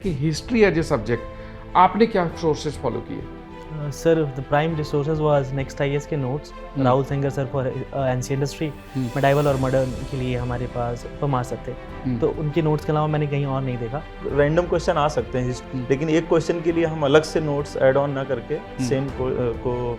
कि history as a subject आपने क्या सोर्सेज फॉलो किए? Sir the prime resources was Next IAS के notes, Rahul Singer sir for ancient history, medieval और modern के लिए हमारे पास परमार सर थे। तो उनके नोट्स के अलावा मैंने कहीं और नहीं देखा। रैंडम क्वेश्चन आ सकते हैं लेकिन एक क्वेश्चन के लिए हम अलग से नोट्स ऐड ऑन ना करके सेम को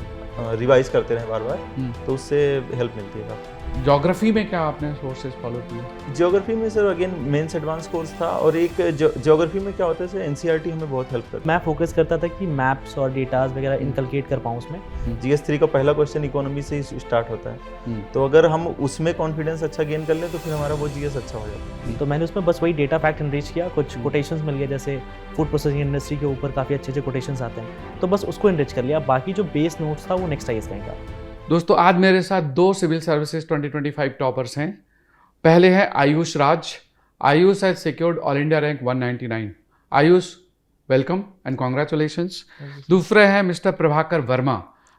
रिवाइज करते रहे बार बार, तो उससे हेल्प मिलती है काफ़ी। ज्योग्राफी में क्या आपने सोर्सेज फॉलो किए? ज्योग्राफी में sir again mains advance course था, और एक ज्योग्राफी में क्या होता है सर, एनसीईआरटी हमें बहुत हेल्प करता है। मैं फोकस करता था कि मैप्स और डेटाज वगैरह इनकलकेट कर पाऊँ उसमें। जीएस 3 का पहला क्वेश्चन इकोनॉमी से ही स्टार्ट होता है, तो अगर हम उसमें कॉन्फिडेंस अच्छा गेन कर लें तो फिर हमारा वो जीएस अच्छा हो जाता है। तो मैंने उसमें बस वही डेटा फैक्ट एनरिच किया, कुछ कोटेशंस मिल गए, जैसे फूड प्रोसेसिंग इंडस्ट्री के ऊपर काफ़ी अच्छे अच्छे कोटेशंस आते हैं, तो बस उसको एनरिच कर लिया। बाकी जो बेस नोट्स था वो नेक्स्ट आईएएस का ही था। दोस्तों, आज मेरे साथ दो सिविल सर्विसेज 2025 टॉपर्स हैं। पहले है Ayush Raj. Ayush has secured all India rank 199। Ayush, welcome and congratulations. दूसरे हैं मिस्टर प्रभाकर वर्मा।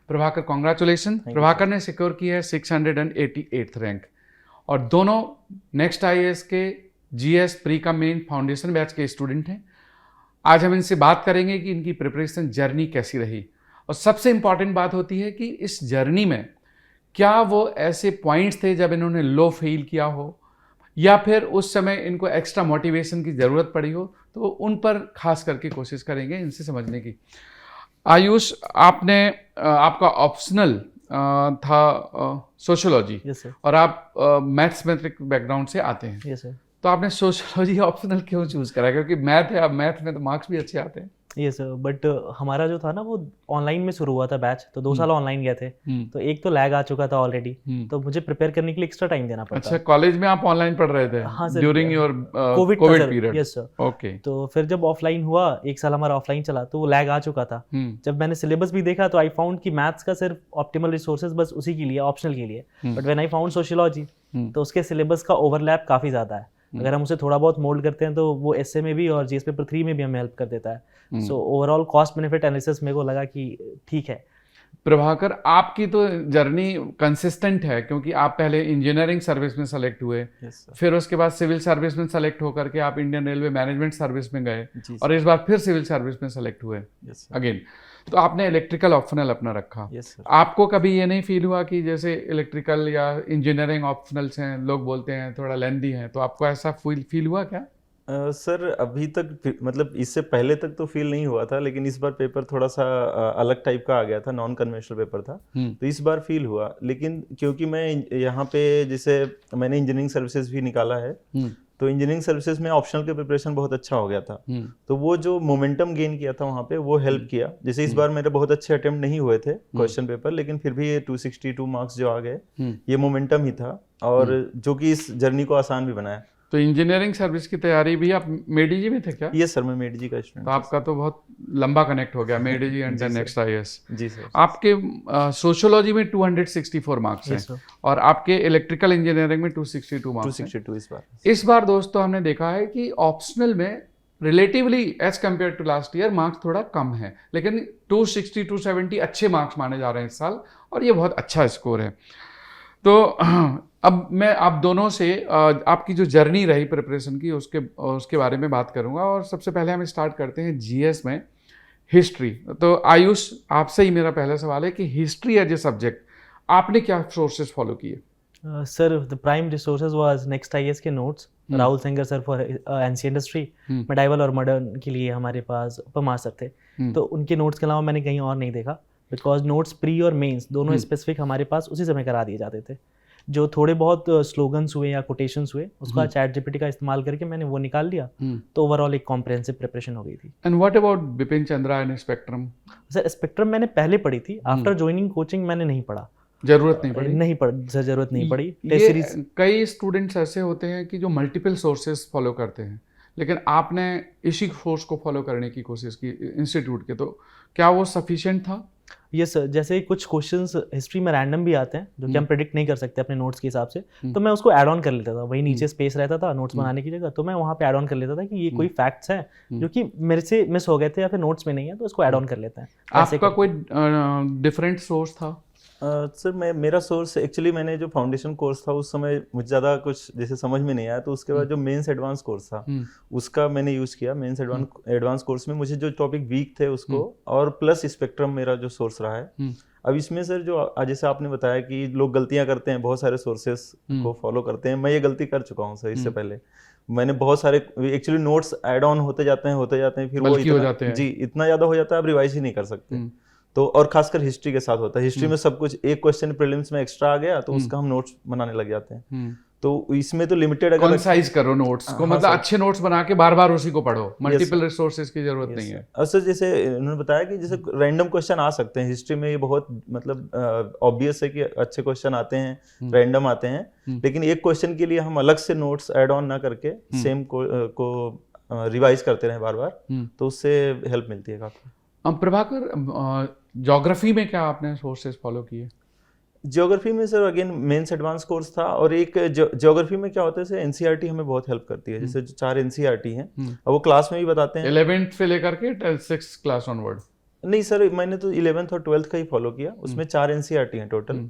प्रभाकर, कॉन्ग्रेचुलेशन। प्रभाकर ने सिक्योर की है 688th रैंक, और दोनों नेक्स्ट आईएएस के जीएस प्री का मेन फाउंडेशन बैच के स्टूडेंट हैं। आज हम इनसे बात करेंगे कि इनकी प्रिपरेशन जर्नी कैसी रही, और सबसे इम्पॉर्टेंट बात होती है कि इस जर्नी में क्या वो ऐसे पॉइंट्स थे जब इन्होंने लो फील किया हो, या फिर उस समय इनको एक्स्ट्रा मोटिवेशन की ज़रूरत पड़ी हो, तो उन पर खास करके कोशिश करेंगे इनसे समझने की। आयुष, आपका ऑप्शनल था सोशियोलॉजी, और आप मैथमेटिक बैकग्राउंड से आते हैं। Yes sir. तो आपने सोशियोलॉजी ऑप्शनल क्यों चूज़ करा? क्योंकि मैथ है, अब मैथ में तो मार्क्स भी अच्छे आते हैं। ये सर, बट हमारा जो था ना वो ऑनलाइन में शुरू हुआ था बैच, तो 2 साल ऑनलाइन गए थे, तो एक तो लैग आ चुका था ऑलरेडी, तो मुझे प्रिपेयर करने के लिए एक्स्ट्रा टाइम देना पड़ता। अच्छा, कॉलेज में आप ऑनलाइन पढ़ रहे थे? हाँ sir, during your Covid period? Yes sir. Okay. तो फिर जब ऑफलाइन हुआ, 1 साल हमारा ऑफलाइन चला, तो वो लैग आ चुका था। जब मैंने सिलेबस भी देखा तो आई फाउंड कि मैथ्स का सिर्फ ऑप्टिमल रिसोर्सेज बस उसी के लिए, ऑप्शनल के लिए, but when I found sociology तो उसके सिलेबस का ओवरलैप काफ़ी ज़्यादा है। अगर हम उसे थोड़ा बहुत मोल्ड करते हैं तो वो एसए में भी और जीएस पेपर 3 में भी हमें हेल्प कर देता है। So overall cost benefit analysis मेरे को लगा कि ठीक है। प्रभाकर, आपकी तो जर्नी कंसिस्टेंट है, क्योंकि आप पहले इंजीनियरिंग सर्विस में सेलेक्ट हुए, फिर उसके बाद सिविल सर्विस में सेलेक्ट होकर के आप इंडियन रेलवे मैनेजमेंट सर्विस में गए, और इस बार फिर सिविल सर्विस में सेलेक्ट हुए अगेन। तो आपने इलेक्ट्रिकल ऑप्शनल अपना रखा। आपको कभी ये नहीं फील हुआ कि जैसे इलेक्ट्रिकल या इंजीनियरिंग ऑप्शनल्स हैं, लोग बोलते हैं थोड़ा लेंदी हैं, तो आपको ऐसा फील हुआ क्या? सर अभी तक मतलब इससे पहले तक तो फील नहीं हुआ था, लेकिन इस बार पेपर थोड़ा सा अलग टाइप का आ गया था, नॉन कन्वेंशनल पेपर था, तो इस बार फील हुआ। लेकिन क्योंकि मैं यहाँ पे जैसे मैंने इंजीनियरिंग सर्विसेज भी निकाला है, तो इंजीनियरिंग सर्विसेज में ऑप्शनल के प्रिपरेशन बहुत अच्छा हो गया था, तो वो जो मोमेंटम गेन किया था वहाँ पे वो हेल्प किया। जैसे इस बार मेरे बहुत अच्छे अटेम्प्ट नहीं हुए थे क्वेश्चन पेपर, लेकिन फिर भी ये 262 मार्क्स जो आ गए, ये मोमेंटम ही था, और जो कि इस जर्नी को आसान भी बनाया। तो इंजीनियरिंग सर्विस की तैयारी भी आप मेडीजी में थे क्या? यस सर, मैं मेडीजी का स्टूडेंट। तो आपका तो बहुत लंबा कनेक्ट हो गया, made easy and then Next IAS. जी सर। आपके सोशियोलॉजी में 264 मार्क्स हैं, और आपके इलेक्ट्रिकल इंजीनियरिंग में 262 मार्क्स 262 इस बार दोस्तों हमने देखा है कि ऑप्शनल में relatively as compare to last year marks थोड़ा कम है, लेकिन 260 270 अच्छे मार्क्स माने जा रहे हैं इस साल, और ये बहुत अच्छा स्कोर है। तो अब मैं आप दोनों से आपकी जो जर्नी रही प्रिपरेशन की उसके बारे में बात करूंगा, और सबसे पहले हम स्टार्ट करते हैं जीएस में हिस्ट्री। तो आयुष, आपसे ही मेरा पहला सवाल है कि हिस्ट्री एज ए सब्जेक्ट आपने क्या सोर्सेज फॉलो किए? Sir the prime resources was Next IAS के notes, Rahul Singer sir for ancient history, medieval और मॉडर्न के लिए हमारे पास परमार सर थे। तो उनके नोट्स के अलावा मैंने कहीं और नहीं देखा, बिकॉज नोट्स प्री और मेंस दोनों स्पेसिफिक हमारे पास उसी समय करा दिए जाते थे। जो थोड़े बहुत स्लोगन्स हुए या कोटेशंस हुए, उसका चैट जीपीटी का इस्तेमाल करके मैंने वो निकाल लिया, तो ओवरऑल एक कॉम्प्रिहेंसिव प्रिपरेशन हो गई थी। And what about Bipin Chandra and spectrum? Sir spectrum मैंने पहले पढ़ी थी, आफ्टर ज्वाइनिंग कोचिंग मैंने नहीं पढ़ा। जरूरत नहीं पड़ी? जरूरत नहीं पड़ी। कई स्टूडेंट्स ऐसे होते हैं कि जो मल्टीपल सोर्सेज फॉलो करते हैं, लेकिन आपने इसी सोर्स को फॉलो करने की कोशिश की इंस्टीट्यूट के, तो क्या वो सफिशिएंट था? यस सर, जैसे कुछ क्वेश्चंस हिस्ट्री में रैंडम भी आते हैं जो कि हम प्रेडिक्ट नहीं कर सकते अपने नोट्स के हिसाब से, तो मैं उसको ऐड ऑन कर लेता था। वही नीचे स्पेस रहता था नोट्स बनाने की जगह, तो मैं वहाँ पे ऐड ऑन कर लेता था कि ये कोई फैक्ट्स हैं जो कि मेरे से मिस हो गए थे या फिर नोट्स में नहीं है, तो उसको ऐड ऑन कर लेते हैं। आपका कोई डिफरेंट सोर्स था? सर मेरा सोर्स एक्चुअली, मैंने जो फाउंडेशन कोर्स था उस समय मुझे ज़्यादा कुछ जैसे समझ में नहीं आया, तो उसके बाद जो मेंस एडवांस कोर्स था उसका मैंने यूज़ किया। मेंस एडवांस कोर्स में मुझे जो टॉपिक वीक थे उसको, और प्लस स्पेक्ट्रम मेरा जो सोर्स रहा है। अब इसमें सर जो जैसे आपने बताया कि लोग गलतियां करते हैं, बहुत सारे सोर्सेस को फॉलो करते हैं, मैं ये गलती कर चुका हूँ सर। इससे पहले मैंने बहुत सारे एक्चुअली नोट्स ऐड ऑन होते जाते हैं, फिर वो हो जाते हैं। जी इतना ज़्यादा हो जाता है, आप रिवाइज ही नहीं कर सकते। तो और खासकर हिस्ट्री के साथ होता है, हिस्ट्री में सब कुछ, एक क्वेश्चन प्रीलिम्स में एक्स्ट्रा आ गया तो उसका हम नोट्स बनाने लग जाते हैं। तो इसमें तो लिमिटेड अगर कंसाइज करो नोट्स को, मतलब अच्छे नोट्स बना के बार बार उसी को पढ़ो, मल्टीपल रिसोर्सेज की जरूरत नहीं है। और सर जैसे उन्होंने बताया कि जैसे रैंडम क्वेश्चन आ सकते हैं हिस्ट्री में, ये बहुत मतलब ऑब्वियस है कि अच्छे क्वेश्चन आते हैं, रैंडम आते हैं, लेकिन एक क्वेश्चन के लिए हम अलग से नोट्स ऐड ऑन ना करके सेम को रिवाइज करते रहे बार बार, तो उससे हेल्प मिलती है काफी। प्रभाकर, ज्योग्राफी में क्या आपने सोर्सेज फॉलो किए? ज्योग्राफी में sir again mains advance course था, और एक ज्योग्राफी में क्या होता है सर, एनसीईआरटी हमें बहुत हेल्प करती है। जैसे जो 4 एनसीईआरटी हैं, अब वो क्लास में भी बताते हैं 11th से लेकर के 6th क्लास ऑनवर्ड। नहीं सर, मैंने तो 11th और 12th का ही फॉलो किया, उसमें 4 एनसीईआरटी हैं टोटल।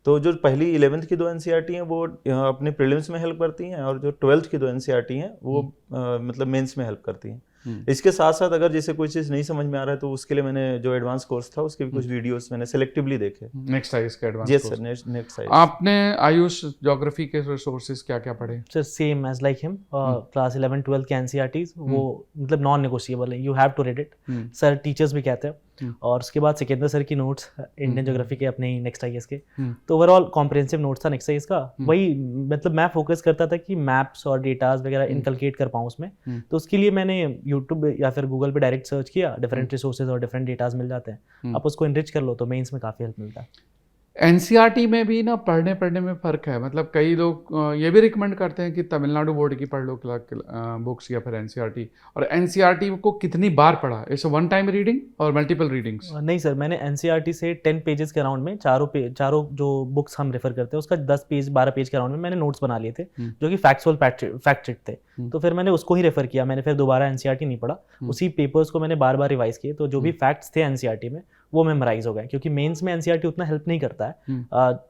तो जो पहली 11th की 2 एनसीईआरटी हैं वो अपने प्रीलिम्स में हेल्प करती हैं, और जो 12th की 2 एनसीईआरटी हैं वो मतलब मेंस में हेल्प करती हैं। इसके साथ साथ अगर जैसे कोई चीज़ नहीं समझ में आ रहा है तो उसके लिए मैंने जो एडवांस कोर्स था उसके भी कुछ वीडियोस मैंने सेलेक्टिवली देखे। नेक्स्ट साइज का advance yes sir, next size. आपने आयुष ज्योग्राफी के रिसोर्सेज क्या क्या पढ़े? Sir same as like him, class 11 12 के एनसीईआरटीज वो मतलब नॉन नेगोशिएबल है, you have to read it. Sir teachers भी कहते हैं। और उसके बाद सिकंदर सर की नोट्स इंडियन ज्योग्राफी के अपने नेक्स्ट आईएएस के, तो ओवरऑल कॉम्प्रिहेंसिव नोट्स था नेक्स्ट आईएएस का। वही मतलब मैं फोकस करता था कि मैप्स और डेटाज वगैरह इनकलकेट कर पाऊँ उसमें। तो उसके लिए मैंने यूट्यूब या फिर गूगल पे डायरेक्ट सर्च किया, डिफरेंट रिसोर्सेज और डिफरेंट डेटाज मिल जाते हैं, आप उसको इनरिच कर लो तो मेंस में काफ़ी हेल्प मिलता है। एनसीईआरटी में भी ना पढ़ने में फ़र्क है, मतलब कई लोग ये भी रिकमेंड करते हैं कि तमिलनाडु बोर्ड की पढ़ लो बुक्स या फिर एनसीईआरटी। और एनसीईआरटी को कितनी बार पढ़ा? इट्स वन टाइम रीडिंग और मल्टीपल रीडिंग्स? नहीं सर, मैंने एनसीईआरटी से 10 पेजेस के अराउंड में चारों जो बुक्स हम रेफर करते हैं उसका 10 पेज 12 पेज के अराउंड में मैंने नोट्स बना लिए थे, जो कि फैक्चुअल फैक्ट चेक थे। तो फिर मैंने उसको ही रेफर किया, मैंने फिर दोबारा एनसीईआरटी नहीं पढ़ा, उसी पेपर्स को मैंने बार बार रिवाइज किए। तो जो भी फैक्ट्स थे एनसीईआरटी में वो मेमोराइज हो गए, क्योंकि मेंस में एनसीईआरटी उतना हेल्प नहीं करता है।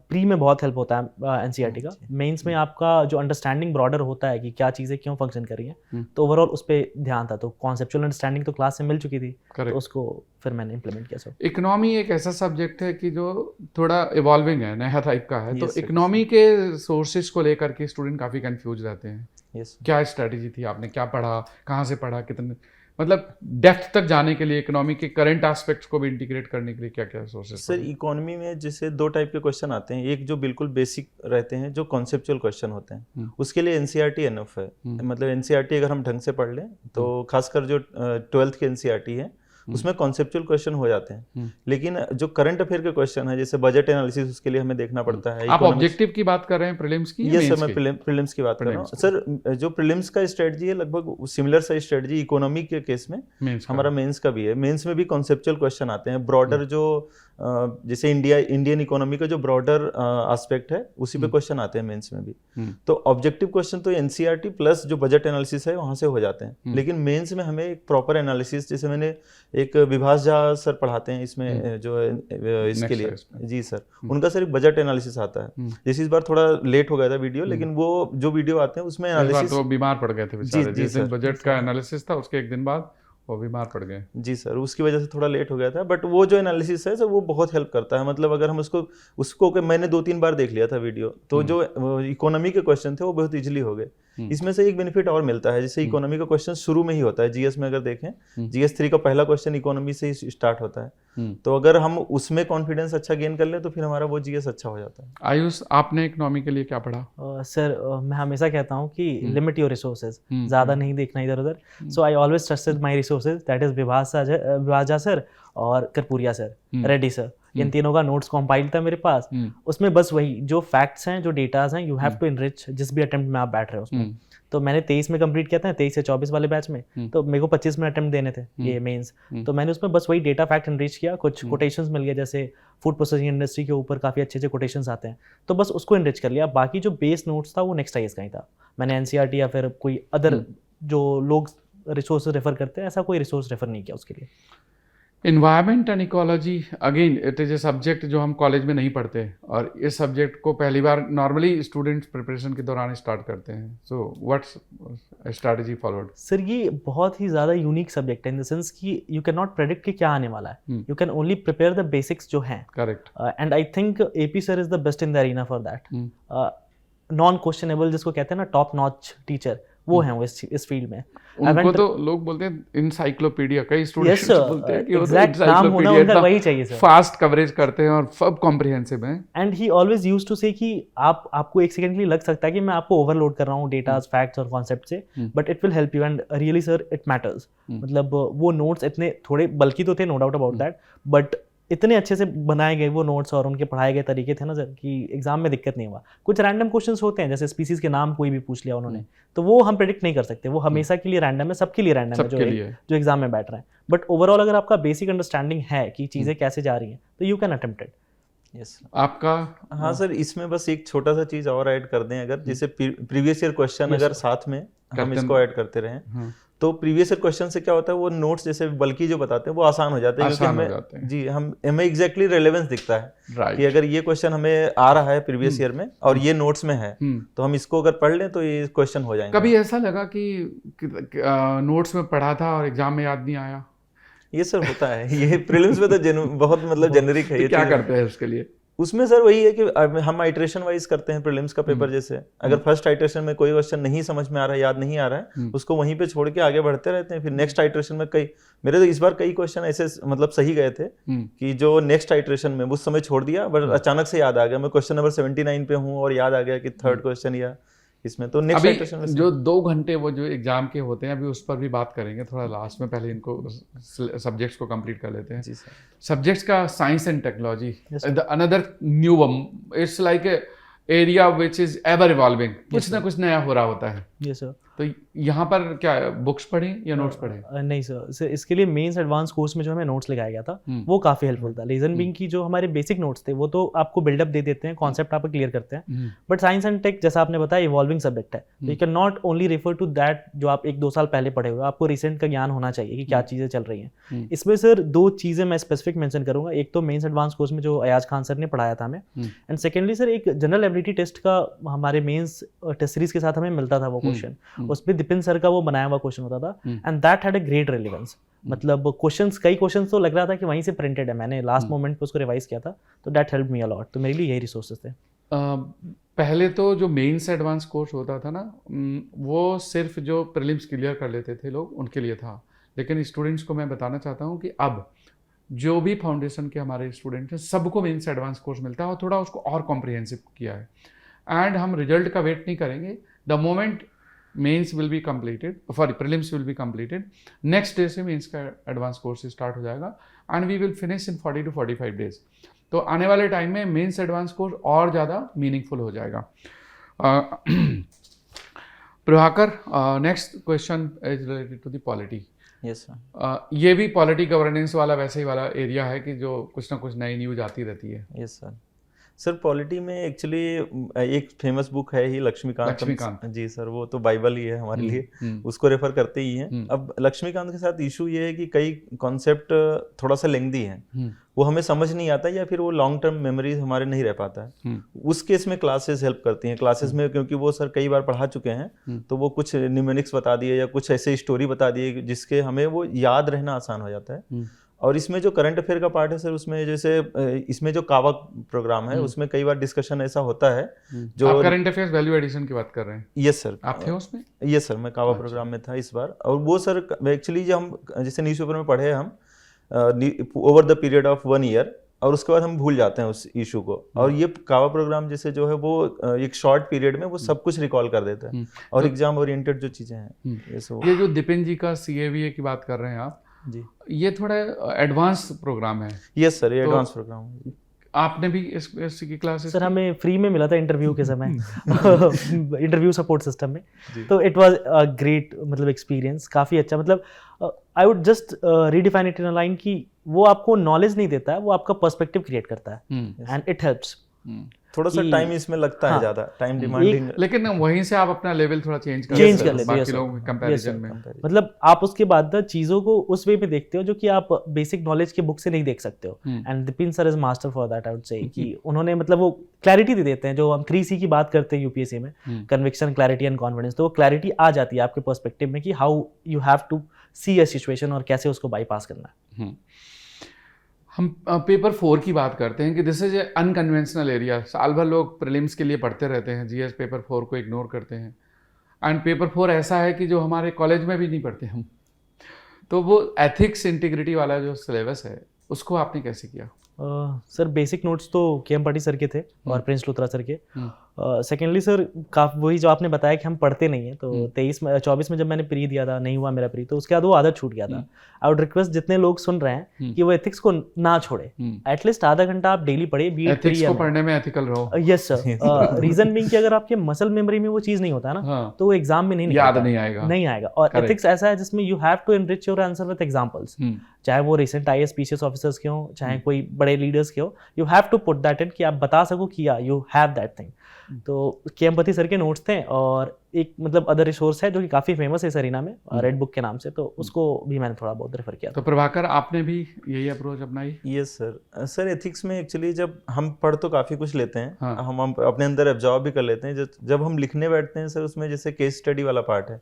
प्री में बहुत हेल्प होता है एनसीईआरटी का, मेंस में आपका जो अंडरस्टैंडिंग ब्रॉडर होता है कि क्या चीज़ें क्यों फंक्शन कर रही हैं, तो ओवरऑल उस पर ध्यान था। तो कॉन्सेप्चुअल अंडरस्टैंडिंग तो क्लास में मिल चुकी थी, तो उसको फिर मैंने इंप्लीमेंट किया। सर इकोनॉमी एक ऐसा सब्जेक्ट है कि जो थोड़ा इवॉल्विंग है, नया टाइप का है, तो इकोनॉमी के सोर्सेज को लेकर के स्टूडेंट काफ़ी कंफ्यूज रहते हैं। क्या स्ट्रैटेजी थी, आपने क्या पढ़ा, कहाँ से पढ़ा, कितने मतलब डेप्थ तक जाने के लिए, इकोनॉमी के करंट एस्पेक्ट्स को भी इंटीग्रेट करने के लिए क्या क्या सोर्सेज? सर इकोनॉमी में जैसे 2 टाइप के क्वेश्चन आते हैं, एक जो बिल्कुल बेसिक रहते हैं, जो कॉन्सेप्चुअल क्वेश्चन होते हैं, उसके लिए एनसीईआरटी एनफ है। मतलब एनसीईआरटी अगर हम ढंग से पढ़ लें तो खासकर जो 12th की एनसीईआरटी है उसमें कॉन्सेप्चुअल क्वेश्चन हो जाते हैं, लेकिन जो करंट अफेयर के क्वेश्चन है जैसे बजट एनालिसिस, उसके लिए हमें देखना पड़ता है। आप ऑब्जेक्टिव की बात कर रहे हैं, प्रीलिम्स की? यस सर, मैं प्रीलिम्स की बात कर रहा हूँ। सर जो प्रीलिम्स का स्ट्रेटजी है लगभग सिमिलर सा स्ट्रेटजी इकोनॉमी के केस में हमारा मेंस का भी है। मेंस में भी कॉन्सेप्चुअल क्वेश्चन आते हैं, ब्रॉडर जो जैसे इंडियन इकोनॉमी का जो ब्रॉडर एस्पेक्ट है उसी पे क्वेश्चन आते हैं मेंस में भी। तो ऑब्जेक्टिव क्वेश्चन तो एनसीईआरटी प्लस जो बजट एनालिसिस है वहां से हो जाते हैं, लेकिन मेंस में हमें एक प्रॉपर एनालिसिस, जैसे मैंने एक विभास झा सर पढ़ाते हैं इसमें जो इसके लिए, जी सर, उनका सर एक बजट एनालिसिस आता है। जैसे इस बार थोड़ा लेट हो गया था वीडियो, लेकिन वो जो वीडियो आते हैं उसमें एनालिसिस, तो बीमार पड़ गए थे बेचारे, जिस दिन बजट का एनालिसिस था उसके एक दिन बाद वो बीमार पड़ गए। जी सर, उसकी वजह से थोड़ा लेट हो गया था, बट वो जो एनालिसिस है सर वो बहुत हेल्प करता है। मतलब अगर हम उसको मैंने 2-3 बार देख लिया था वीडियो, तो जो इकोनॉमी के क्वेश्चन थे वो बहुत इजीली हो गए। इसमें से एक बेनिफिट और मिलता है, जैसे इकोनॉमी का क्वेश्चन शुरू में ही होता है। जीएस में अगर देखें, जीएस 3 का पहला क्वेश्चन इकोनॉमी से ही स्टार्ट होता है, तो अगर हम उसमें कॉन्फिडेंस अच्छा गेन कर ले तो फिर हमारा वो जीएस अच्छा हो जाता है। आयुष, आपने इकोनॉमी के लिए क्या पढ़ा? सर मैं हमेशा कहता हूँ कि लिमिट योर रिसोर्सेज, ज़्यादा नहीं देखना इधर उधर। So I always trusted my resources, that is Vibhas Jha sir और कर्पूरिया सर, रेड्डी सर, इन तीनों का नोट्स कंपाइल था मेरे पास। उसमें बस वही जो फैक्ट्स हैं, जो डेटाज हैं, यू हैव टू इनरिच जिस भी अटेम्प्ट में आप बैठ रहे हो उसमें। तो मैंने 23 में कंप्लीट किया था, 23 से 24 वाले बैच में, तो मेरे को 25 में अटेम्प्ट देने थे ये मेंस। तो मैंने उसमें बस वही डेटा फैक्ट इनरिच किया, कुछ कोटेशंस मिल गए, जैसे फूड प्रोसेसिंग इंडस्ट्री के ऊपर काफ़ी अच्छे अच्छे कोटेशंस आते हैं, तो बस उसको इनरिच कर लिया। बाकी जो बेस नोट्स था वो नेक्स्ट आईएएस का ही था। मैंने एनसीईआरटी या फिर कोई अदर जो लोग रिसोर्स रेफर करते हैं, ऐसा कोई रिसोर्स रेफर नहीं किया उसके लिए। Environment and ecology again it is a subject जो हम कॉलेज में नहीं पढ़ते, और इस सब्जेक्ट को पहली बार नॉर्मली स्टूडेंट्स प्रिपरेशन के दौरान स्टार्ट करते हैं. So what's strategy followed? Sir ये बहुत ही ज़्यादा यूनिक सब्जेक्ट है इन द सेंस कि यू कैन नॉट प्रेडिक्ट कि क्या आने वाला है. You can only prepare the basics जो हैं. Correct. And I think AP sir is the best in the arena for that. Non questionable जिसको कहते हैं ना, टॉप नॉच टीचर, वो हैं वो इस फील्ड में. उनको तो लोग बोलते हैं इंसाइक्लोपीडिया, कई स्टूडेंट्स बोलते हैं कि वो तो एग्जैक्ट नाम होना उनका वही चाहिए सर. फास्ट कवरेज करते हैं और सब कॉम्प्रिहेंसिव हैं. And he always used to say कि आपको एक सेकंड के लिए लग सकता है कि मैं आपको ओवरलोड कर रहा हूँ डेटास, फैक्ट्स और कॉन्सेप्ट से, but it will help you and really sir it matters. मतलब वो नोट्स इतने थोड़े बल्कि तो थे, no doubt about that, but इतने अच्छे से बनाए गए वो नोट्स और उनके पढ़ाए गए तरीके थे ना सर कि एग्जाम में दिक्कत नहीं हुआ. कुछ रैंडम क्वेश्चंस होते हैं, जैसे स्पीसीज के नाम कोई भी पूछ लिया उन्होंने, तो वो हम प्रेडिक्ट नहीं कर सकते. वो हमेशा के लिए रैंडम है, सबके लिए रैंडम है जो एग्जाम में बैठ रहे हैं. बट ओवरऑल अगर आपका बेसिक अंडरस्टैंडिंग है कि चीज़ें कैसे जा रही हैं, तो you can attempt it. Yes आपका? हाँ सर, इसमें बस एक छोटा सा चीज और ऐड कर दें, अगर जैसे प्रीवियस ईयर क्वेश्चन अगर साथ में हम इसको ऐड करते रहें, तो प्रीवियस ईयर क्वेश्चन से क्या होता है, वो नोट्स जैसे बल्कि जो बताते हैं वो आसान हो जाते हैं, क्योंकि हमें एग्जैक्टली रेलेवेंस दिखता है कि अगर ये क्वेश्चन हमें आ रहा है प्रीवियस ईयर में और ये नोट्स में है, तो हम इसको अगर पढ़ लें तो ये क्वेश्चन हो जाएंगे. कभी ऐसा लगा कि नोट्स में पढ़ा था और एग्जाम में याद नहीं आया? ये सर होता है, ये प्रीलिम्स में तो बहुत मतलब जेनरिक है. ये क्या करते हैं उसके लिए? उसमें सर वही है कि हम आइट्रेशन वाइज करते हैं प्रीलिम्स का पेपर. जैसे अगर फर्स्ट आइट्रेशन में कोई क्वेश्चन नहीं समझ में आ रहा है, याद नहीं आ रहा है, उसको वहीं पे छोड़ के आगे बढ़ते रहते हैं. फिर नेक्स्ट आइट्रेशन में मेरे तो इस बार कई क्वेश्चन ऐसे मतलब सही गए थे कि जो नेक्स्ट आइट्रेशन में उस समय छोड़ दिया, बट अचानक से याद आ गया. मैं क्वेश्चन नंबर 79 पे हूँ और याद आ गया कि थर्ड क्वेश्चन या इसमें, तो नेक्स्ट आइट्रेशन में जो 2 घंटे वो जो एग्जाम के होते हैं, अभी उस पर भी बात करेंगे थोड़ा लास्ट में. पहले इनको सब्जेक्ट्स को कंप्लीट कर लेते हैं. जी सर. सब्जेक्ट्स का science and technology, another new it's like a area which is ever evolving. कुछ ना कुछ नया हो रहा होता है. Yes sir. तो यहाँ पर क्या बुक्स पढ़ें या नोट्स पढ़ें? नहीं सर, इसके लिए मेंस एडवांस कोर्स में जो हमें नोट्स लिखाया गया था वो काफ़ी हेल्पफुल था. रीजन बीइंग कि जो हमारे बेसिक नोट्स थे वो तो आपको बिल्डअप दे देते हैं, कॉन्सेप्ट आपको क्लियर करते हैं, बट साइंस एंड टेक जैसा आपने बताया इवॉल्विंग सब्जेक्ट है. तो you can not only refer to that जो आप 1-2 साल पहले पढ़े हुए, आपको रिसेंट का ज्ञान होना चाहिए कि क्या चीज़ें चल रही हैं. इसमें सर 2 चीज़ें मैं स्पेसिफिक मेंशन करूंगा. एक तो मेंस एडवांस कोर्स में जो अयाज खान सर ने पढ़ाया था हमें, एंड सेकेंडली सर एक जनरल एबिलिटी टेस्ट का हमारे मेंस टेस्ट सीरीज के साथ हमें मिलता था वो क्वेश्चन. उसमें दीपिन सर का वो बनाया हुआ क्वेश्चन होता था, and that had a great relevance. मतलब कई क्वेश्चंस तो लग रहा था कि वहीं से प्रिंटेड है, मैंने लास्ट मोमेंट पे उसको रिवाइज किया था, तो that help me a lot. तो मेरे लिए यही रिसोर्सेज थे. पहले तो जो मेंस एडवांस कोर्स होता था ना, वो सिर्फ जो प्रीलिम्स क्लियर कर लेते थे लोग उनके लिए था. लेकिन स्टूडेंट्स को मैं बताना चाहता हूँ कि अब जो भी फाउंडेशन के हमारे स्टूडेंट्स हैं सबको मेंस एडवांस कोर्स मिलता है, और थोड़ा उसको और कॉम्प्रिहेंसिव किया है. एंड हम रिजल्ट का वेट नहीं करेंगे. The moment mains will be completed, sorry prelims will be completed, next day से मेंस का एडवांस कोर्स स्टार्ट हो जाएगा, and we will finish in 40 to 45 days. तो आने वाले टाइम में मेंस एडवांस कोर्स और ज़्यादा मीनिंगफुल हो जाएगा. Prabhakar, next question is related to the polity. Yes sir. ये भी पॉलिटी गवर्नेंस वाला वैसे ही वाला एरिया है कि जो कुछ ना कुछ नई न्यूज आती रहती है. Yes sir. सर पॉलिटी में एक्चुअली एक फेमस बुक है ही लक्ष्मीकांत. जी सर, वो तो बाइबल ही है हमारे लिए, उसको रेफर करते ही हैं. अब लक्ष्मीकांत के साथ इशू ये है कि कई कॉन्सेप्ट थोड़ा सा लेंथी हैं, वो हमें समझ नहीं आता, या फिर वो लॉन्ग टर्म मेमोरी हमारे नहीं रह पाता है. उस केस में क्लासेस हेल्प करती हैं. क्लासेस में क्योंकि वो सर कई बार पढ़ा चुके हैं, तो वो कुछ न्यूमेरिक्स बता दिए या कुछ ऐसे स्टोरी बता दिए जिसके हमें वो याद रहना आसान हो जाता है. और इसमें जो करंट अफेयर का पार्ट है सर, उसमें जैसे इसमें जो कावा प्रोग्राम है उसमें कई बार डिस्कशन ऐसा होता है जो आप करंट अफेयर्स वैल्यू एडिशन की बात कर रहे हैं. Yes sir. आप थे उसमें? यस सर, मैं कावा प्रोग्राम में था इस बार. और वो सर एक्चुअली जो हम जैसे न्यूज़पेपर में पढ़े हम over the period of 1 year, और उसके बाद हम भूल जाते हैं उस इशू को. और ये कावा प्रोग्राम जैसे जो है वो एक शॉर्ट पीरियड में वो सब कुछ रिकॉल कर देता है, और एग्जाम ओरिएंटेड जो चीजें हैं. ये जो दीपिन जी का CAVA की बात कर रहे हैं आप जी, ये थोड़ा एडवांस प्रोग्राम है. यस सर, ये एडवांस प्रोग्राम है. आपने भी इसकी क्लासेस? सर हमें फ्री में मिला था इंटरव्यू के समय इंटरव्यू सपोर्ट सिस्टम में. तो इट वाज अ ग्रेट मतलब एक्सपीरियंस, काफ़ी अच्छा. मतलब I would just redefine it in a line कि वो आपको नॉलेज नहीं देता है, वो आपका पर्सपेक्टिव क्रिएट करता है, एंड इट हेल्प्स. थोड़ा सा कि- टाइम इसमें लगता है, हाँ, ज़्यादा टाइम डिमांडिंग। लेकिन वहीं से आप अपना लेवल थोड़ा चेंज कर Change लेते कर हो लेते हो, बाकी yes, sir. लोगों के Yes, कंपैरिजन sir. में। मतलब आप उसके बाद ना चीज़ों को उस वे में देखते हो जो कि आप बेसिक नॉलेज के बुक से नहीं देख सकते हो। And Dipin sir is master for that, I would say कि उन्होंने मतलब वो क्लैरिटी दे देते हैं। जो हम 3C की बात करते हैं यूपीएससी में, कन्विक्शन, क्लैरिटी एंड कॉन्फिडेंस, तो वो क्लैरिटी आ जाती है आपके पर्सपेक्टिव में कि how you have to see a situation और कैसे उसको बाईपास करना है। हम पेपर 4 की बात करते हैं कि this is a unconventional area. साल भर लोग प्रीलिम्स के लिए पढ़ते रहते हैं, जीएस पेपर 4 को इग्नोर करते हैं। एंड पेपर 4 ऐसा है कि जो हमारे कॉलेज में भी नहीं पढ़ते हम। तो वो एथिक्स इंटीग्रिटी वाला जो सिलेबस है उसको आपने कैसे किया? सर बेसिक नोट्स तो के एम पाटिल सर के थे और प्रिंस लूथरा सर के। सेकेंडली सर वही जो आपने बताया कि हम पढ़ते नहीं हैं, तो 24 में जब मैंने प्री दिया था, नहीं हुआ मेरा प्री, तो उसके बाद वो आदत छूट गया था। आई वुड रिक्वेस्ट जितने लोग सुन रहे हैं कि वो एथिक्स को ना छोड़े, एटलीस्ट आधा घंटा आप डेली पढ़िए, बी एड एथिक्स को पढ़ने में एथिकल रहो। Yes sir. रीजन बीइंग कि अगर आपके मसल मेमोरी में वो चीज़ नहीं होता है ना, तो वो एग्जाम में नहीं याद निकलता, नहीं आएगा। और एथिक्स ऐसा है जिसमें you have to enrich your answer with examples, चाहे वो रिसेंट IAS PCS ऑफिसर्स के हो, चाहे कोई बड़े लीडर्स के हो, you have to put that in कि आप बता सको कि या यू हैव दैट थिंग। तो के एम पाटिल सर के नोट्स थे, और एक मतलब अदर रिसोर्स है जो कि काफ़ी फेमस है इस अरीना में, रेड बुक के नाम से, तो उसको भी मैंने थोड़ा बहुत रेफर किया था। तो प्रभाकर, आपने भी यही अप्रोच अपनाई? Yes sir. सर एथिक्स में एक्चुअली जब हम पढ़ तो काफ़ी कुछ लेते हैं, हम अपने अंदर एब्जॉर्ब भी कर लेते हैं। जब हम लिखने बैठते हैं सर, उसमें जैसे केस स्टडी वाला पार्ट है,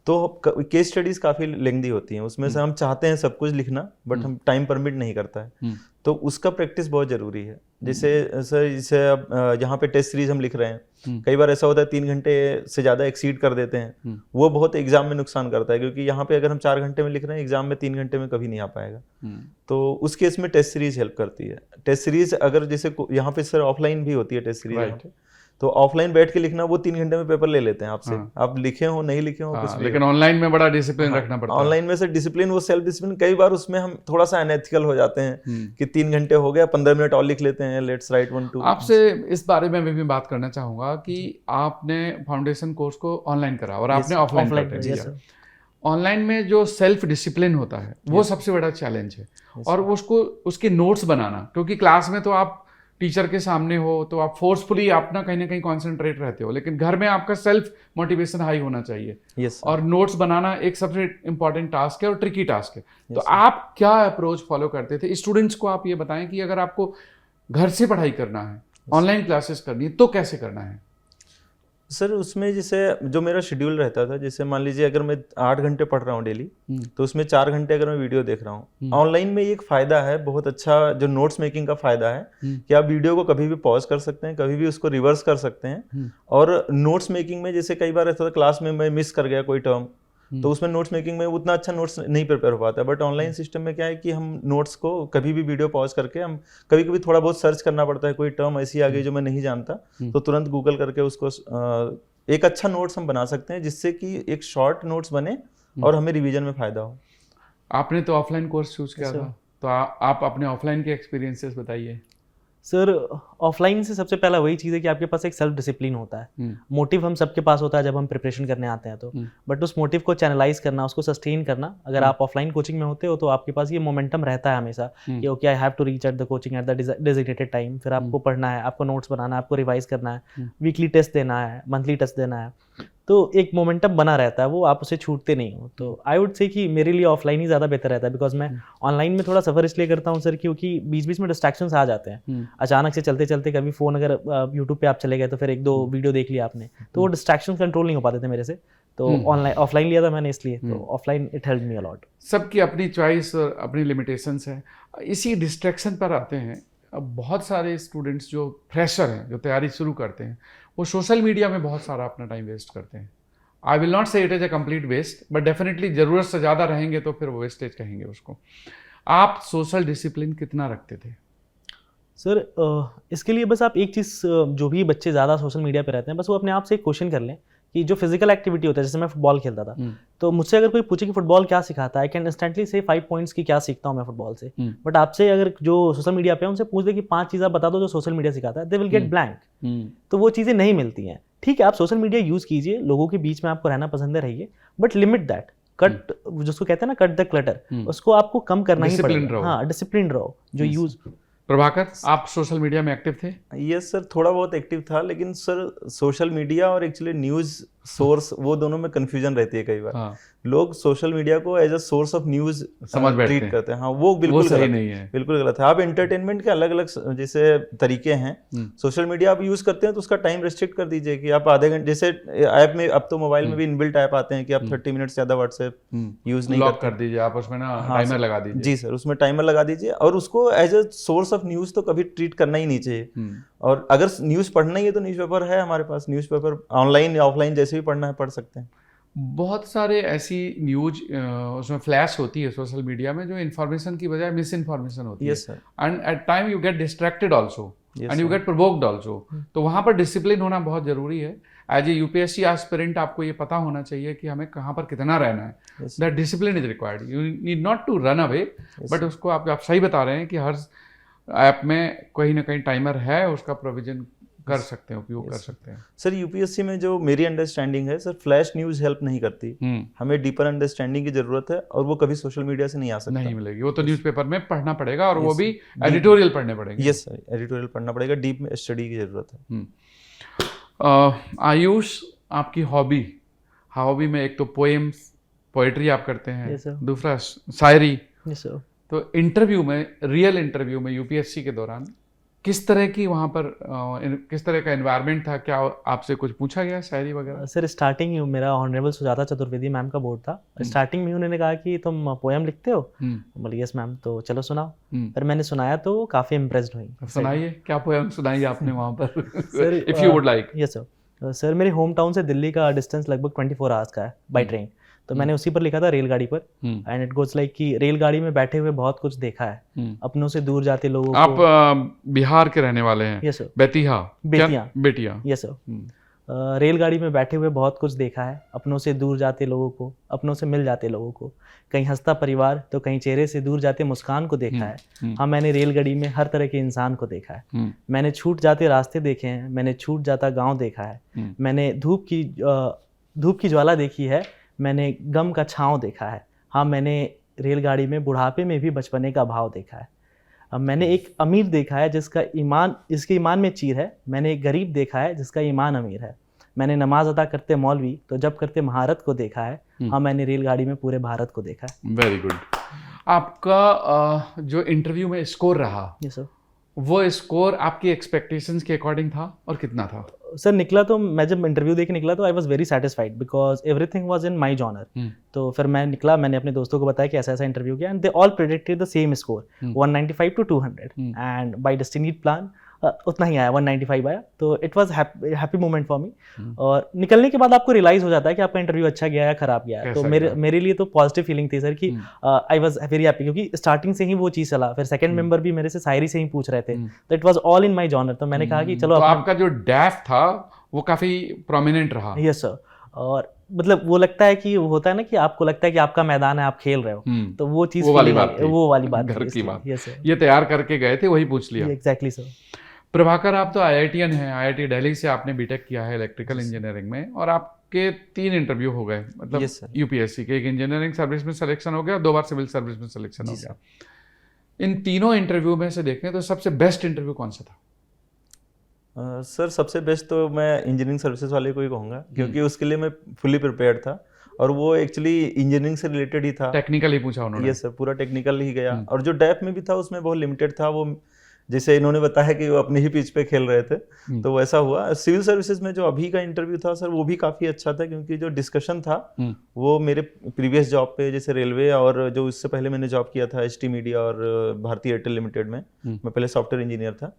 तो केस स्टडीज काफ़ी लेंथी होती हैं, उसमें से हम चाहते हैं सब कुछ लिखना, बट हम टाइम परमिट नहीं करता है, तो उसका प्रैक्टिस बहुत ज़रूरी है। जैसे सर, जैसे अब यहाँ पे टेस्ट सीरीज हम लिख रहे हैं, कई बार ऐसा होता है 3 घंटे से ज़्यादा एक्सीड कर देते हैं, वो बहुत एग्जाम में नुकसान करता है, क्योंकि यहाँ पे अगर हम 4 घंटे में लिख रहे हैं, एग्जाम में 3 घंटे में कभी नहीं आ पाएगा। तो उस केस में टेस्ट सीरीज हेल्प करती है। टेस्ट सीरीज अगर जैसे यहाँ पे सर ऑफलाइन भी होती है टेस्ट सीरीज, तो ऑफलाइन बैठ के लिखना, वो 3 घंटे में पेपर ले लेते हैं आपसे, आप लिखे हो नहीं लिखे हो कुछ भी। लेकिन ऑनलाइन में बड़ा डिसिप्लिन रखना पड़ता है। ऑनलाइन में सर डिसिप्लिन, वो सेल्फ डिसिप्लिन, कई बार उसमें हम थोड़ा सा अनएथिकल हो जाते हैं कि 3 घंटे हो गया, 15 मिनट और लिख लेते हैं, लेट्स राइट 1 2। आपसे इस बारे में भी बात करना चाहूँगा कि आपने फाउंडेशन कोर्स को ऑनलाइन करा और आपने ऑफलाइन किया। ऑनलाइन में जो सेल्फ डिसिप्लिन होता है वो सबसे बड़ा चैलेंज है, और उसको उसके नोट्स बनाना, क्योंकि क्लास में तो आप टीचर के सामने हो तो आप फोर्सफुली आप ना कहीं कॉन्सेंट्रेट रहते हो, लेकिन घर में आपका सेल्फ मोटिवेशन हाई होना चाहिए। और नोट्स बनाना एक सबसे इंपॉर्टेंट टास्क है और ट्रिकी टास्क है। तो आप क्या अप्रोच फॉलो करते थे? स्टूडेंट्स को आप ये बताएं कि अगर आपको घर से पढ़ाई करना है, ऑनलाइन क्लासेस करनी है, तो कैसे करना है? सर उसमें जैसे जो मेरा शेड्यूल रहता था, जैसे मान लीजिए अगर मैं 8 घंटे पढ़ रहा हूँ डेली, तो उसमें 4 घंटे अगर मैं वीडियो देख रहा हूँ। ऑनलाइन में एक फ़ायदा है बहुत अच्छा, जो नोट्स मेकिंग का फ़ायदा है कि आप वीडियो को कभी भी पॉज कर सकते हैं, कभी भी उसको रिवर्स कर सकते हैं। और नोट्स मेकिंग में जैसे कई बार ऐसा था, क्लास में मैं मिस कर गया कोई टर्म, तो उसमें नोट्स मेकिंग में उतना अच्छा नोट्स नहीं प्रिपेयर हो पाता है। बट ऑनलाइन सिस्टम में क्या है कि हम नोट्स को कभी भी वीडियो पॉज करके, हम कभी कभी थोड़ा बहुत सर्च करना पड़ता है, कोई टर्म ऐसी आ गई जो मैं नहीं जानता, तो तुरंत गूगल करके उसको एक अच्छा नोट्स हम बना सकते हैं, जिससे कि एक शॉर्ट नोट्स बने और हमें रिवीजन में फ़ायदा हो। आपने तो ऑफलाइन कोर्स चूज किया था, तो आप अपने ऑफलाइन के एक्सपीरियंसेस बताइए। सर ऑफलाइन से सबसे पहला वही चीज़ है कि आपके पास एक सेल्फ डिसिप्लिन होता है। मोटिव हम सबके पास होता है जब हम प्रिपरेशन करने आते हैं, तो बट उस मोटिव को चैनलाइज करना, उसको सस्टेन करना, अगर आप ऑफलाइन कोचिंग में होते हो तो आपके पास ये मोमेंटम रहता है हमेशा कि okay I have to reach at the coaching at the designated time. फिर आपको पढ़ना है, आपको नोट्स बनाना है, आपको रिवाइज करना है, वीकली टेस्ट देना है, मंथली टेस्ट देना है, तो एक मोमेंटम बना रहता है, वो आप उसे छूटते नहीं हो। तो आई वुड से कि मेरे लिए ऑफलाइन ही ज़्यादा बेहतर रहता है, बिकॉज मैं ऑनलाइन में थोड़ा सफ़र इसलिए करता हूँ सर, क्योंकि बीच बीच में डिस्ट्रैक्शंस आ जाते हैं। अचानक से चलते चलते कभी फ़ोन, अगर यूट्यूब पे आप चले गए तो फिर 1-2 वीडियो देख लिया आपने, तो वो डिस्ट्रैक्शन कंट्रोल नहीं हो पाते थे मेरे से। तो ऑफलाइन लिया था मैंने इसलिए, तो offline it help me a lot. सबकी अपनी चॉइस और अपनी लिमिटेशंस है। इसी डिस्ट्रैक्शन पर आते हैं, अब बहुत सारे स्टूडेंट्स जो फ्रेशर हैं, जो तैयारी शुरू करते हैं, वो सोशल मीडिया में बहुत सारा अपना टाइम वेस्ट करते हैं। I will not say it is a complete waste, but definitely ज़रूरत से ज़्यादा रहेंगे तो फिर वो वेस्टेज कहेंगे उसको। आप सोशल डिसिप्लिन कितना रखते थे? सर इसके लिए बस आप एक चीज़, जो भी बच्चे ज़्यादा सोशल मीडिया पे रहते हैं, बस वो अपने आप से एक क्वेश्चन कर लें कि जो फिजिकल एक्टिविटी होता है, जैसे मैं फुटबॉल खेलता था, तो मुझसे अगर कोई पूछे कि फुटबॉल क्या सिखाता है, आई कैन इंस्टेंटली से 5 पॉइंट्स की क्या सीखता हूँ मैं फुटबॉल से। बट आपसे अगर जो सोशल मीडिया पे है उनसे पूछ दे कि 5 चीज़ आप बता दो जो सोशल मीडिया सिखाता है, दे विल गेट ब्लैंक। तो वो चीज़ें नहीं मिलती हैं। ठीक है, आप सोशल मीडिया यूज़ कीजिए, लोगों के बीच में आपको रहना पसंद है, रहिए, बट लिमिट दैट, कट, जिसको कहते हैं ना कट द क्लटर, उसको आपको कम करना ही पड़ेगा। हाँ, डिसिप्लिन रहो जो यूज़। प्रभाकर, आप सोशल मीडिया में एक्टिव थे? यस सर, थोड़ा बहुत एक्टिव था, लेकिन सर सोशल मीडिया और एक्चुअली न्यूज़ सोर्स वो दोनों में कंफ्यूजन रहती है कई बार। हाँ, लोग सोशल मीडिया को as a source of news समझ बैठते ट्रीट हैं। करते हैं। हाँ, वो बिल्कुल सही गलत नहीं है। बिल्कुल गलत है। आप एंटरटेनमेंट के अलग अलग जैसे तरीके हैं, सोशल मीडिया आप यूज़ करते हैं तो उसका टाइम रिस्ट्रिक्ट कर दीजिए कि आप आधे घंटे, जैसे ऐप में अब तो मोबाइल में भी इनबिल्ट ऐप आते हैं कि आप 30 मिनट से ज़्यादा व्हाट्सएप यूज़ नहीं लॉक करते। कर दीजिए आप उसमें ना, हाँ टाइमर सर, लगा दीजिए। जी सर, उसमें टाइमर लगा दीजिए और उसको as a source of news तो कभी ट्रीट करना ही नहीं चाहिए। और अगर न्यूज़ पढ़ना ही है तो न्यूज़पेपर है हमारे पास, न्यूज़पेपर ऑनलाइन या ऑफलाइन जैसे भी पढ़ना है पढ़ सकते हैं। बहुत सारे ऐसी न्यूज उसमें फ्लैश होती है सोशल मीडिया में जो इन्फॉर्मेशन की बजाय मिस इन्फॉर्मेशन होती है, yes sir, and at time you get distracted also Yes, and you sir. Get provoked also. तो वहाँ पर डिसिप्लिन होना बहुत जरूरी है। एज ए यूपीएससी एस्पिरेंट आपको ये पता होना चाहिए कि हमें कहाँ पर कितना रहना है। Yes, that discipline is required. You need not to run away, but उसको आप सही बता रहे हैं कि हर ऐप में कहीं ना कहीं टाइमर है, उसका प्रोविजन कर सकते हैं, उपयोग कर सकते हैं। सर यूपीएससी में जो मेरी अंडरस्टैंडिंग है सर, फ्लैश न्यूज़ हेल्प नहीं करती। हमें डीपर अंडरस्टैंडिंग की जरूरत है और वो कभी सोशल मीडिया से नहीं आ सकता। नहीं मिलेगी, वो तो न्यूज़पेपर में पढ़ना पड़ेगा और वो भी एडिटोरियल पढ़ने पड़ेंगे। यस सर, एडिटोरियल पढ़ना पड़ेगा, डीप में स्टडी की जरूरत है। आयुष, आपकी हॉबी में एक तो पोएट्री आप करते हैं, Yes, sir. दूसरा शायरी। Yes, sir. तो इंटरव्यू में, रियल इंटरव्यू में यूपीएससी के दौरान किस तरह की वहाँ पर किस तरह का एनवायरनमेंट था? क्या आपसे कुछ पूछा गया शायरी वगैरह? सर स्टार्टिंग में मेरा ऑनरेबल सुजाता चतुर्वेदी मैम का बोर्ड था। स्टार्टिंग में उन्होंने कहा कि तुम पोएम लिखते हो? बोले यस मैम, तो चलो सुनाओ। फिर मैंने सुनाया तो वो काफ़ी इम्प्रेस्ड हुई। सुनाइए, क्या पोएम सुनाई आपने वहाँ पर? Sir if you would like. Yes sir. Sir मेरे होम टाउन से दिल्ली का डिस्टेंस लगभग 24 आवर्स का है बाई ट्रेन। तो मैंने उसी पर लिखा था, रेलगाड़ी पर। एंड इट गोज लाइक कि रेलगाड़ी में बैठे हुए बहुत कुछ देखा है, अपनों से दूर जाते लोगों आप को। बिहार के रहने वाले हैं? Yes sir. Bettiah. Yes sir. रेलगाड़ी में बैठे हुए बहुत कुछ देखा है, अपनों से दूर जाते लोगों को, अपनों से मिल जाते लोगों को, कहीं हंसता परिवार तो कहीं चेहरे से दूर जाते मुस्कान को देखा है। हाँ, मैंने रेलगाड़ी में हर तरह के इंसान को देखा है। मैंने छूट जाते रास्ते देखे हैं, मैंने छूट जाता गांव देखा है। मैंने धूप की ज्वाला देखी है, मैंने गम का छाँव देखा है। हाँ, मैंने रेलगाड़ी में बुढ़ापे में भी बचपने का भाव देखा है। अब मैंने एक अमीर देखा है जिसका इसके ईमान में चीर है। मैंने एक गरीब देखा है जिसका ईमान अमीर है। मैंने नमाज अदा करते मौलवी तो जब करते महारत को देखा है। हाँ, मैंने रेलगाड़ी में पूरे भारत को देखा है। Very good. आपका जो इंटरव्यू में स्कोर रहा, यस सर, वो स्कोर आपकी एक्सपेक्टेशंस के अकॉर्डिंग था और कितना था? सर निकला तो, मैं जब इंटरव्यू देके निकला तो I was very satisfied because everything was in my genre. तो फिर मैं निकला, मैंने अपने दोस्तों को बताया कि ऐसा ऐसा इंटरव्यू किया and they all predicted the same score 195 to 200 and by destiny plan उतना ही आया, 195 आया। तो it was happy moment for me. और निकलने के बाद आपको रियलाइज हो जाता है कि आपका इंटरव्यू अच्छा गया या खराब गया है। तो मेरे लिए तो पॉजिटिव फीलिंग थी सर कि आई वाज वेरी हैप्पी, क्योंकि स्टार्टिंग से ही वो चीज़ चला। फिर सेकंड मेंबर भी मेरे से शायरी से ही पूछ रहे थे, तो it was all in my genre. तो मैंने कहा कि चलो तो आपका जो डैफ था वो काफी प्रोमिनेंट रहा। Yes sir. और मतलब वो लगता है कि होता है ना कि आपको लगता है कि आपका मैदान है, आप खेल रहे हो, तो वो चीज़ वो वाली बात घर की बात। यस सर, ये तैयार करके गए थे, वही पूछ लिया। Exactly sir. प्रभाकर, आप तो IITian हैं, IIT दिल्ली से आपने बीटेक किया है इलेक्ट्रिकल इंजीनियरिंग में, और आपके 3 इंटरव्यू हो गए, मतलब यूपीएससी के। एक इंजीनियरिंग सर्विस में सिलेक्शन हो गया, 2 बार सिविल सर्विस में सिलेक्शन हो गया। इन तीनों इंटरव्यू में से देखें तो सबसे बेस्ट इंटरव्यू कौन सा था? सर सबसे बेस्ट तो मैं इंजीनियरिंग सर्विसेज वाले को ही कहूँगा, क्योंकि उसके लिए मैं फुली प्रिपेयर्ड था और वो एक्चुअली इंजीनियरिंग से रिलेटेड ही था। टेक्निकल ही पूछा उन्होंने? यस सर, पूरा टेक्निकल ही गया। और जो डैप में भी था उसमें बहुत लिमिटेड था। वो जैसे इन्होंने बताया कि वो अपने ही पिच पे खेल रहे थे, तो वैसा हुआ। सिविल सर्विसेज में जो अभी का इंटरव्यू था सर, वो भी काफ़ी अच्छा था, क्योंकि जो डिस्कशन था वो मेरे प्रीवियस जॉब पे, जैसे रेलवे और जो इससे पहले मैंने जॉब किया था HT मीडिया और भारतीय एयरटेल लिमिटेड में, मैं पहले सॉफ्टवेयर इंजीनियर था,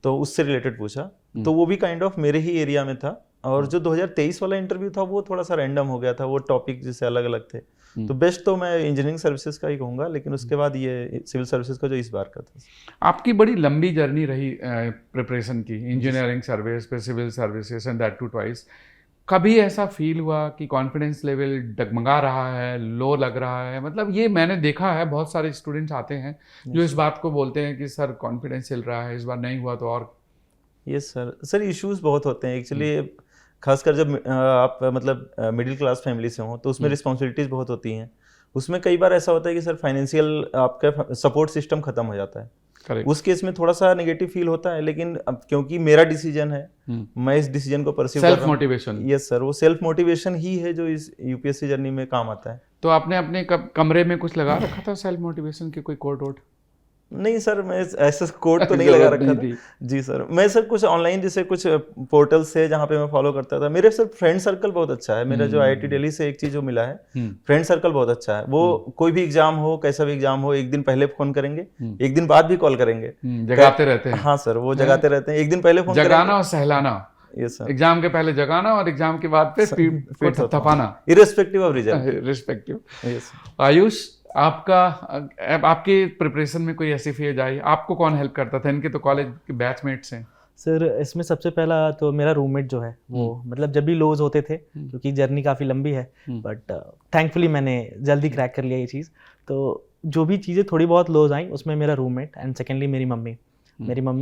तो उससे रिलेटेड पूछा। तो वो भी काइंड ऑफ मेरे ही एरिया में था। और जो 2023 वाला इंटरव्यू था वो थोड़ा सा रैंडम हो गया था, वो टॉपिक जैसे अलग अलग थे। तो बेस्ट तो मैं इंजीनियरिंग सर्विसेज का ही कहूँगा, लेकिन उसके बाद ये सिविल सर्विसेज का जो इस बार का था। आपकी बड़ी लंबी जर्नी रही प्रिपरेशन की, इंजीनियरिंग सर्विस पे civil services, and that too twice. कभी ऐसा फील हुआ कि कॉन्फिडेंस लेवल डगमगा रहा है, लो लग रहा है? मतलब ये मैंने देखा है, बहुत सारे स्टूडेंट्स आते हैं जो इस बात को बोलते हैं कि सर कॉन्फिडेंस चल रहा है, इस बार नहीं हुआ तो और। यस सर इश्यूज बहुत होते हैं एक्चुअली, खासकर जब आप मतलब मिडिल क्लास फैमिली से हो तो उसमें रिस्पॉन्सिबिलिटीज़ बहुत होती हैं। उसमें कई बार ऐसा होता है कि सर फाइनेंशियल आपका सपोर्ट सिस्टम ख़त्म हो जाता है। Correct. उस केस में थोड़ा सा नेगेटिव फील होता है, लेकिन अब क्योंकि मेरा डिसीजन है, मैं इस डिसीजन को परसीव कर सेल्फ रहा हूँ। मोटिवेशन। यस सर, वो सेल्फ मोटिवेशन ही है जो इस यूपीएससी जर्नी में काम आता है। तो आपने अपने कमरे में कुछ लगा रखा था सेल्फ मोटिवेशन की, कोई कोड वोड? नहीं सर, मैं ऐसा कोड तो नहीं लगा जरूरत रखा नहीं था जी सर। मैं सर कुछ ऑनलाइन जैसे कुछ पोर्टल्स से जहाँ पे मैं फॉलो करता था। मेरे सर फ्रेंड सर्कल बहुत अच्छा है। मेरा जो आईआईटी दिल्ली से एक चीज़ जो मिला है, फ्रेंड सर्कल बहुत अच्छा है। वो कोई भी एग्जाम हो, कैसा भी एग्जाम हो, एक दिन पहले फोन करेंगे, एक दिन बाद भी कॉल करेंगे, जगाते रहते हैं। हाँ सर, वो जगाते रहते हैं। एक दिन पहले फोन जगाना और सहलाना। यस सर, एग्जाम के पहले जगाना और एग्जाम के बाद पे पीठ को थपथपाना, irrespective of result. Respective. Yes Ayush, आपकी प्रिपरेशन में कोई ऐसी फेज आई? आपको कौन हेल्प करता था? इनके तो कॉलेज के बैचमेट्स हैं। सर इसमें सबसे पहला तो मेरा रूममेट जो है वो मतलब जब भी लोज होते थे, क्योंकि जर्नी काफ़ी लंबी है, बट थैंकफुली मैंने जल्दी क्रैक कर लिया ये चीज़। तो जो भी चीज़ें थोड़ी बहुत लोज आई उसमें मेरा रूममेट एंड सेकेंडली मेरी मम्मी,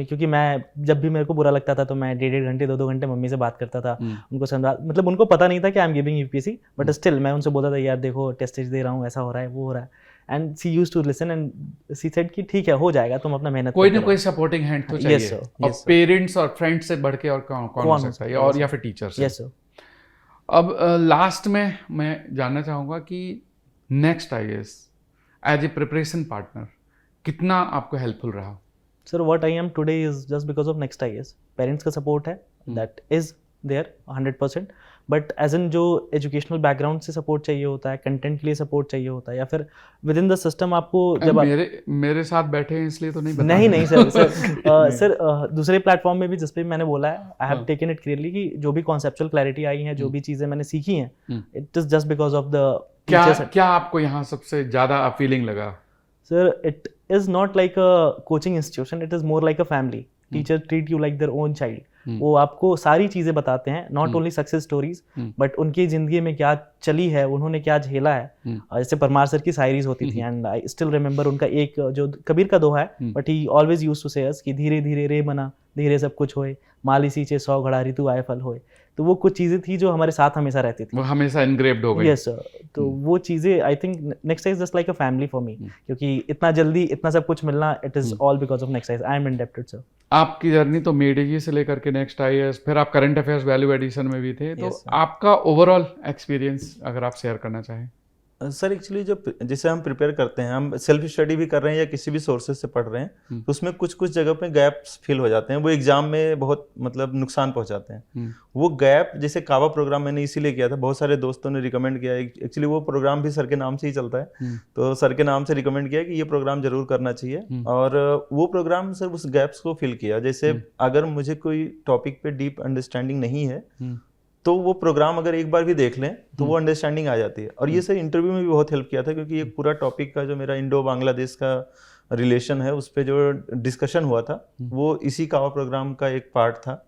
क्योंकि मैं जब भी मेरे को बुरा लगता था तो मैं 1.5 घंटे 2 घंटे मम्मी से बात करता था, उनको समझा, मतलब उनको पता नहीं था कि I am giving UPSC, but still मैं उनसे बोलता था यार देखो टेस्ट दे रहा हूँ, ऐसा हो रहा है, वो हो रहा है, and she used to listen and she said कि ठीक है हो जाएगा, तुम अपना मेहनत कोई करते ना कोई सपोर्टिंग हैंड तो Yes, चाहिए। sir. और Yes, sir. पेरेंट्स और फ्रेंड्स से बढ़ के और कौन हो हो सकता है, सकता है? और या फिर टीचर्स? Yes sir. अब लास्ट में मैं जानना चाहूँगा कि next IAS as a preparation partner कितना आपको हेल्पफुल रहा? Sir what I am today is just because of next IAS. Parents का सपोर्ट है, that is there 100%, but as an जो एजुकेशनल बैकग्राउंड से सपोर्ट चाहिए होता है, कंटेंट के लिए सपोर्ट चाहिए होता है, या फिर विद इन द सिस्टम आपको जब मेरे साथ बैठे हैं इसलिए तो नहीं बता नहीं सर सर दूसरे प्लेटफॉर्म में भी जिस पे भी मैंने बोला है, I have taken it clearly कि जो भी कॉन्सेप्चुअल क्लैरिटी आई है, जो भी चीज़ें मैंने सीखी हैं, it is just because of the क्या आपको यहाँ सबसे ज़्यादा अपीलिंग लगा? Sir it is not like a coaching institution, it is more like a family. Teacher treat you like their own child. वो आपको सारी चीज़ें बताते हैं, not only success stories, but उनकी ज़िंदगी में क्या चली है, उन्होंने क्या झेला है। जैसे परमार सर की शायरीज होती थी, एंड आई स्टिल रिमेंबर उनका एक जो कबीर का दोहा है, but he always used to say us कि धीरे धीरे रे मना धीरे सब कुछ होए, माली सींचे 100 घड़ा ऋतु आए फल होए। तो वो कुछ चीज़ें थी जो हमारे साथ हमेशा रहती थी, वो हमेशा इनग्रेव्ड हो गई। Yes sir. तो वो चीज़ें I think next is just like a family for me, क्योंकि इतना जल्दी इतना सब कुछ मिलना, it is all because of next I am indebted sir. आपकी जर्नी तो मेडीजी से लेकर के नेक्स्ट आईएएस, फिर आप करंट अफेयर्स वैल्यू एडिशन में भी थे, तो Yes, sir. आपका ओवरऑल एक्सपीरियंस अगर आप शेयर करना चाहें। सर एक्चुअली जो जिसे हम प्रिपेयर करते हैं, हम सेल्फ स्टडी भी कर रहे हैं या किसी भी सोर्सेज से पढ़ रहे हैं, तो उसमें कुछ कुछ जगह पे गैप्स फिल हो जाते हैं, वो एग्जाम में बहुत मतलब नुकसान पहुंचाते हैं। वो गैप, जैसे कावा प्रोग्राम मैंने इसीलिए किया था, बहुत सारे दोस्तों ने रिकमेंड किया। एक्चुअली वो प्रोग्राम भी सर के नाम से ही चलता है, तो सर के नाम से रिकमेंड किया कि ये प्रोग्राम जरूर करना चाहिए, और वो प्रोग्राम सर उस गैप्स को फिल किया। जैसे अगर मुझे कोई टॉपिक पे डीप अंडरस्टैंडिंग नहीं है, तो वो प्रोग्राम अगर एक बार भी देख लें तो वो अंडरस्टैंडिंग आ जाती है। और ये सर इंटरव्यू में भी बहुत हेल्प किया था, क्योंकि एक पूरा टॉपिक का जो मेरा इंडो बांग्लादेश का रिलेशन है, उस पर जो डिस्कशन हुआ था, वो इसी कावा प्रोग्राम का एक पार्ट था,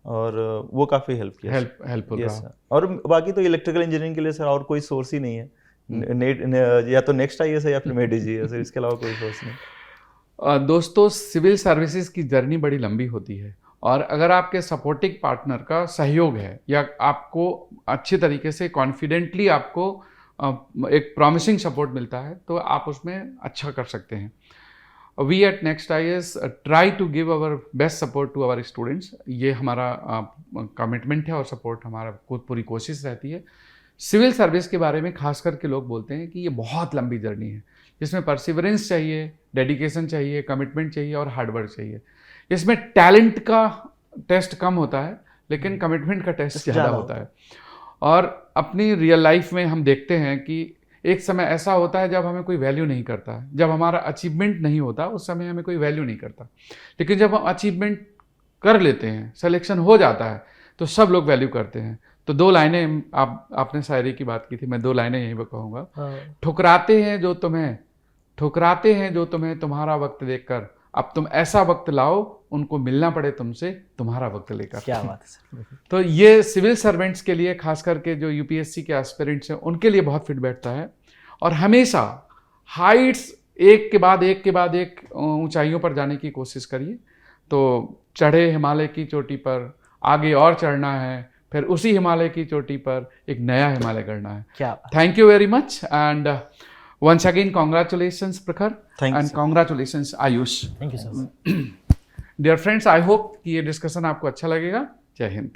और वो काफ़ी हेल्प किया, हेल्पफुल रहा। और बाकी तो इलेक्ट्रिकल इंजीनियरिंग के लिए सर और कोई सोर्स ही नहीं है, या तो नेक्स्ट आईएएस है या फिर मेडीजी है सर, इसके अलावा कोई सोर्स नहीं। दोस्तों, सिविल सर्विसेज की जर्नी बड़ी लंबी होती है, और अगर आपके सपोर्टिंग पार्टनर का सहयोग है, या आपको अच्छे तरीके से कॉन्फिडेंटली आपको एक प्रॉमिसिंग सपोर्ट मिलता है, तो आप उसमें अच्छा कर सकते हैं। We at next IAS try to give our best support to our students. ये हमारा कमिटमेंट है और सपोर्ट हमारा पूरी कोशिश रहती है। सिविल सर्विस के बारे में खास करके लोग बोलते हैं कि ये बहुत लंबी जर्नी है, जिसमें परसिवरेंस चाहिए, डेडिकेशन चाहिए, कमिटमेंट चाहिए और हार्डवर्क चाहिए। इसमें टैलेंट का टेस्ट कम होता है, लेकिन कमिटमेंट का टेस्ट ज़्यादा होता है। और अपनी रियल लाइफ में हम देखते हैं कि एक समय ऐसा होता है जब हमें कोई वैल्यू नहीं करता है, जब हमारा अचीवमेंट नहीं होता, उस समय हमें कोई वैल्यू नहीं करता। लेकिन जब हम अचीवमेंट कर लेते हैं, सिलेक्शन हो जाता है, तो सब लोग वैल्यू करते हैं। तो 2 लाइनें आपने शायरी की बात की थी, मैं 2 लाइनें यहीं पर कहूँगा। ठुकराते हैं जो तुम्हें तुम्हारा वक्त देखकर, अब तुम ऐसा वक्त लाओ उनको मिलना पड़े तुमसे तुम्हारा वक्त लेकर। क्या बात है सर। तो ये सिविल सर्वेंट्स के लिए, खास करके जो यूपीएससी के एस्पिरेंट्स हैं, उनके लिए बहुत फिट बैठता है। और हमेशा हाइट्स एक के बाद एक ऊंचाइयों पर जाने की कोशिश करिए। तो चढ़े हिमालय की चोटी पर, आगे और चढ़ना है, फिर उसी हिमालय की चोटी पर एक नया हिमालय गढ़ना है। क्या thank you very much. And Once again, congratulations, Prakhar. Thank you, And sir. congratulations, Ayush. Thank you sir. Dear friends, I hope कि ये डिस्कशन आपको अच्छा लगेगा। जय हिंद।